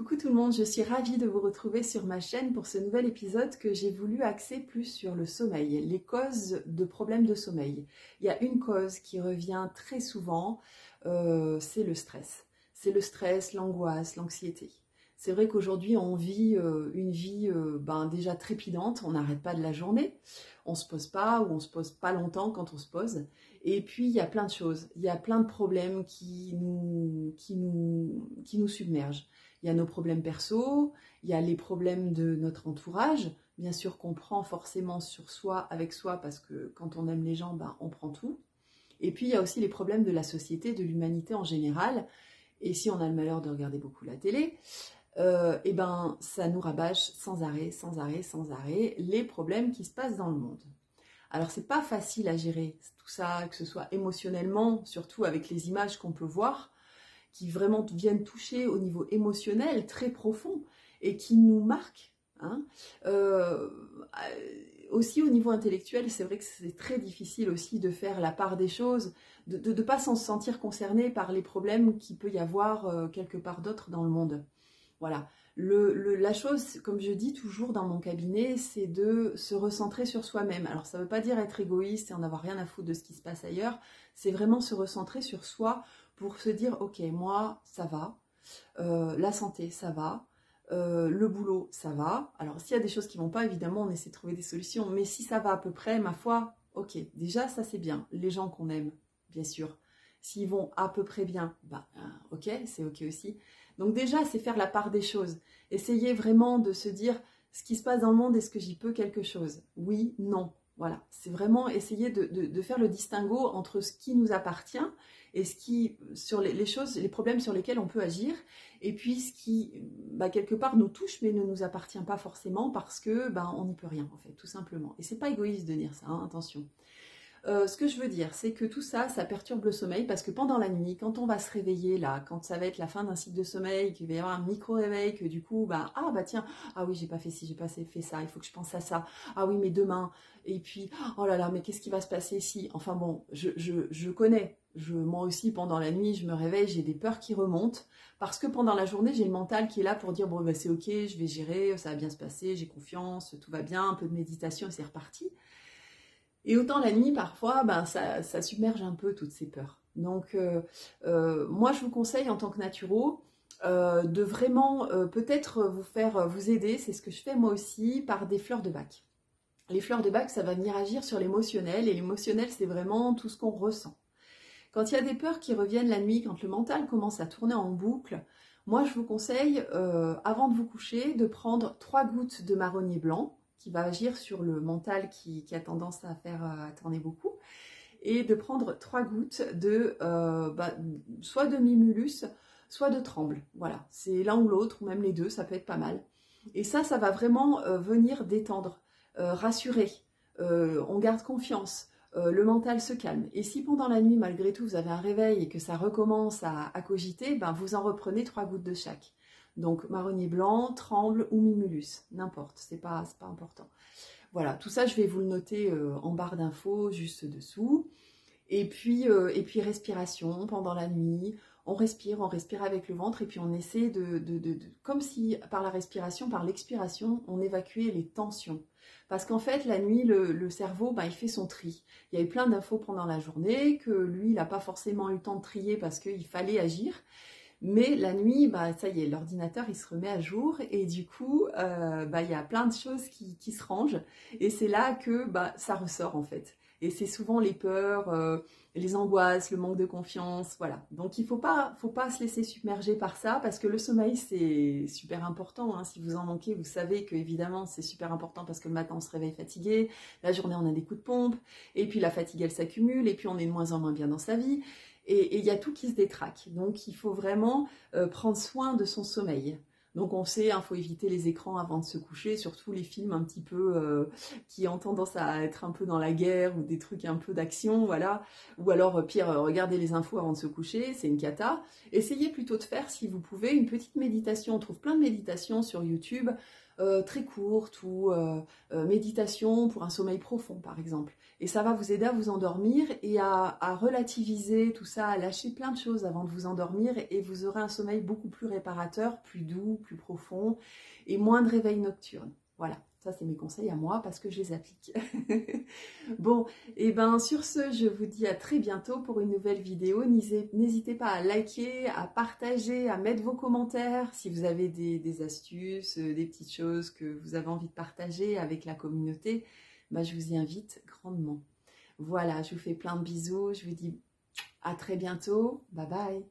Coucou tout le monde, je suis ravie de vous retrouver sur ma chaîne pour ce nouvel épisode que j'ai voulu axer plus sur le sommeil, les causes de problèmes de sommeil. Il y a une cause qui revient très souvent, c'est le stress. C'est le stress, l'angoisse, l'anxiété. C'est vrai qu'aujourd'hui on vit une vie déjà trépidante, on n'arrête pas de la journée, on se pose pas ou on se pose pas longtemps quand on se pose. Et puis il y a plein de choses, il y a plein de problèmes qui nous submergent. Il y a nos problèmes perso, il y a les problèmes de notre entourage, bien sûr qu'on prend forcément sur soi, avec soi, parce que quand on aime les gens, on prend tout. Et puis il y a aussi les problèmes de la société, de l'humanité en général. Et si on a le malheur de regarder beaucoup la télé, ça nous rabâche sans arrêt, sans arrêt, sans arrêt les problèmes qui se passent dans le monde. Alors c'est pas facile à gérer tout ça, que ce soit émotionnellement, surtout avec les images qu'on peut voir, qui vraiment viennent toucher au niveau émotionnel très profond et qui nous marquent. Aussi au niveau intellectuel, c'est vrai que c'est très difficile aussi de faire la part des choses, de ne pas s'en sentir concerné par les problèmes qu'il peut y avoir quelque part d'autre dans le monde. Voilà. La chose, comme je dis toujours dans mon cabinet, c'est de se recentrer sur soi-même. Alors ça ne veut pas dire être égoïste et en avoir rien à foutre de ce qui se passe ailleurs, c'est vraiment se recentrer sur soi pour se dire ok, moi ça va, la santé ça va, le boulot ça va. Alors s'il y a des choses qui ne vont pas, évidemment on essaie de trouver des solutions, mais si ça va à peu près, ma foi, ok, déjà ça c'est bien. Les gens qu'on aime, bien sûr, s'ils vont à peu près bien, ok, c'est ok aussi. Donc déjà, c'est faire la part des choses. Essayer vraiment de se dire ce qui se passe dans le monde, est-ce que j'y peux quelque chose? Oui, non. Voilà, c'est vraiment essayer de faire le distinguo entre ce qui nous appartient et ce qui, sur les choses, les problèmes sur lesquels on peut agir, et puis ce qui, quelque part, nous touche mais ne nous appartient pas forcément parce que on n'y peut rien en fait, tout simplement. Et c'est pas égoïste de dire ça, hein, attention. Ce que je veux dire, c'est que tout ça, ça perturbe le sommeil parce que pendant la nuit, quand on va se réveiller là, quand ça va être la fin d'un cycle de sommeil, qu'il va y avoir un micro-réveil, que du coup, tiens, ah oui, j'ai pas fait ci, j'ai pas fait ça, il faut que je pense à ça, ah oui, mais demain, et puis, oh là là, mais qu'est-ce qui va se passer si, enfin bon, je connais, moi aussi, pendant la nuit, je me réveille, j'ai des peurs qui remontent, parce que pendant la journée, j'ai le mental qui est là pour dire, bon, c'est ok, je vais gérer, ça va bien se passer, j'ai confiance, tout va bien, un peu de méditation et c'est reparti. Et autant la nuit, parfois, ça submerge un peu toutes ces peurs. Donc, moi, je vous conseille en tant que naturo de vraiment peut-être vous aider, c'est ce que je fais moi aussi, par des fleurs de Bach. Les fleurs de Bach, ça va venir agir sur l'émotionnel, et l'émotionnel, c'est vraiment tout ce qu'on ressent. Quand il y a des peurs qui reviennent la nuit, quand le mental commence à tourner en boucle, moi, je vous conseille, avant de vous coucher, de prendre 3 gouttes de marronnier blanc, qui va agir sur le mental qui a tendance à faire tourner beaucoup, et de prendre 3 gouttes de soit de mimulus, soit de tremble. Voilà, c'est l'un ou l'autre, ou même les deux, ça peut être pas mal. Et ça va vraiment venir détendre, rassurer, on garde confiance, le mental se calme. Et si pendant la nuit, malgré tout, vous avez un réveil et que ça recommence à cogiter, vous en reprenez 3 gouttes de chaque. Donc marronnier blanc, tremble ou mimulus, n'importe, c'est pas important. Voilà, tout ça je vais vous le noter en barre d'infos juste dessous. Et puis respiration pendant la nuit, on respire avec le ventre et puis on essaie comme si par la respiration, par l'expiration, on évacuait les tensions. Parce qu'en fait, la nuit, le cerveau, il fait son tri. Il y a eu plein d'infos pendant la journée que lui, il n'a pas forcément eu le temps de trier parce qu'il fallait agir. Mais la nuit, ça y est, l'ordinateur, il se remet à jour et du coup, il y a plein de choses qui se rangent et c'est là que ça ressort en fait. Et c'est souvent les peurs, les angoisses, le manque de confiance, voilà. Donc il faut pas se laisser submerger par ça parce que le sommeil, c'est super important. Hein. Si vous en manquez, vous savez que évidemment c'est super important parce que le matin, on se réveille fatigué, la journée, on a des coups de pompe et puis la fatigue, elle s'accumule et puis on est de moins en moins bien dans sa vie. Et il y a tout qui se détraque. Donc, il faut vraiment prendre soin de son sommeil. Donc, on sait, faut éviter les écrans avant de se coucher, surtout les films un petit peu qui ont tendance à être un peu dans la guerre ou des trucs un peu d'action, voilà. Ou alors, pire, regarder les infos avant de se coucher, c'est une cata. Essayez plutôt de faire, si vous pouvez, une petite méditation. On trouve plein de méditations sur YouTube. très courtes ou méditation pour un sommeil profond par exemple. Et ça va vous aider à vous endormir et à relativiser tout ça, à lâcher plein de choses avant de vous endormir et vous aurez un sommeil beaucoup plus réparateur, plus doux, plus profond et moins de réveil nocturne. Voilà, ça c'est mes conseils à moi parce que je les applique. Bon, et ben sur ce, je vous dis à très bientôt pour une nouvelle vidéo. N'hésitez pas à liker, à partager, à mettre vos commentaires si vous avez des astuces, des petites choses que vous avez envie de partager avec la communauté. Ben, je vous y invite grandement. Voilà, je vous fais plein de bisous. Je vous dis à très bientôt. Bye bye.